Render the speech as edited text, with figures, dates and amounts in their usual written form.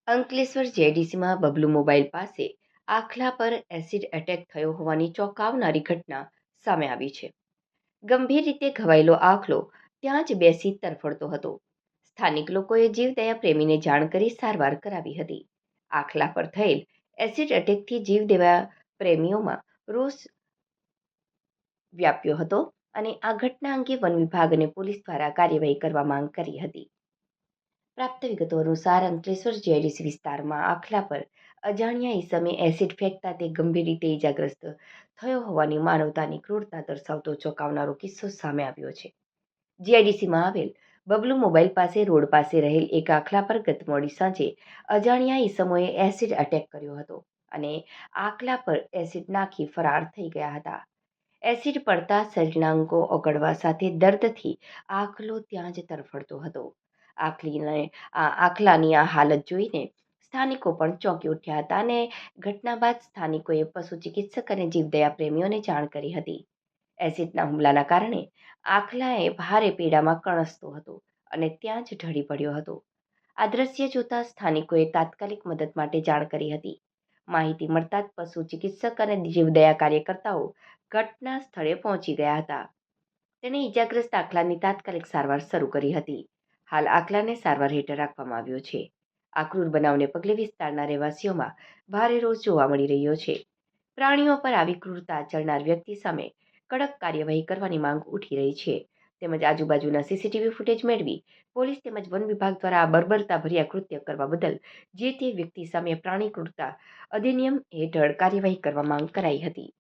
Ankleshwar જેડીસીમાં Bablu mobile પાસે આખલા પર acid attack થયો હોવાની ચોંકાવનારી ઘટના સામે આવી છે. ગંભીર રીતે ઘવાયેલો આખલો ત્યાં જ બેસી તરફડતો હતો. સ્થાનિક લોકોએ જીવદયા પ્રેમીને જાણ કરી સારવાર કરાવી હતી. આખલા પર થયેલ એસિડ એટેકથી જીવદયા પ્રેમીઓમાં રોષ વ્યાપ્યો હતો અને આ ઘટના અંગે વન વિભાગ અને પોલીસ દ્વારા કાર્યવાહી કરવા માંગ કરી હતી. પ્રાપ્ત વિગતો અનુસાર અંકલેશ્વર જેડીસી વિસ્તારમાં આખલા પર અજાણ્યા ઈસમે એસિડ ફેંકતા તે ગંભીર રીતે ઈજાગ્રસ્ત થયો હોવાની માનવતાની ક્રૂરતા દર્શાવતો ચોંકાવનારો કિસ્સો સામે આવ્યો છે. જીઆઈડીસીમાં આવેલ બબલુ મોબાઈલ પાસે રોડ પાસે રહેલ એક આખલા પર ગત મોડી સાંજે અજાણ્યા ઈસમોએ એસિડ એટેક કર્યો હતો અને આખલા પર એસિડ નાખી ફરાર થઈ ગયા હતા. એસિડ પડતા શરીરના અંગો ઓગળવા સાથે દર્દથી આખલો ત્યાં જ તરફડતો હતો. આખલાની આ હાલત જોઈને સ્થાનિકો પણ ચોંકી ઉઠ્યા હતા અને ઘટના બાદ સ્થાનિકોએ પશુ ચિકિત્સક અને જીવદયા પ્રેમીઓને જાણ કરી હતી. એસિડના હુમલાના કારણે આખલાએ ભારે પીડામાં કણસતો હતો અને ત્યાં જ ઢળી પડ્યો હતો. આ દ્રશ્ય જોતા સ્થાનિકોએ તાત્કાલિક મદદ માટે જાણ કરી હતી. માહિતી મળતા જ પશુ ચિકિત્સક અને જીવદયા કાર્યકર્તાઓ ઘટના સ્થળે પહોંચી ગયા હતા. તેણે ઈજાગ્રસ્ત આખલાની તાત્કાલિક સારવાર શરૂ કરી હતી. હાલ આખલાને સારવાર હેઠળ રાખવામાં આવ્યો છે. આ ક્રૂર બનાવને પગલે વિસ્તારના રહેવાસીઓમાં ભારે રોષ જોવા મળી રહ્યો છે. પ્રાણીઓ પર આવી ક્રૂરતા આચરનાર વ્યક્તિ સામે કડક કાર્યવાહી કરવાની માંગ ઉઠી રહી છે. તેમજ આજુબાજુના સીસીટીવી ફૂટેજ મેળવી પોલીસ તેમજ વન વિભાગ દ્વારા આ બર્બરતાભર્યા કૃત્ય કરવા બદલ જે તે વ્યક્તિ સામે પ્રાણી ક્રૂરતા અધિનિયમ હેઠળ કાર્યવાહી કરવા માંગ કરાઈ હતી.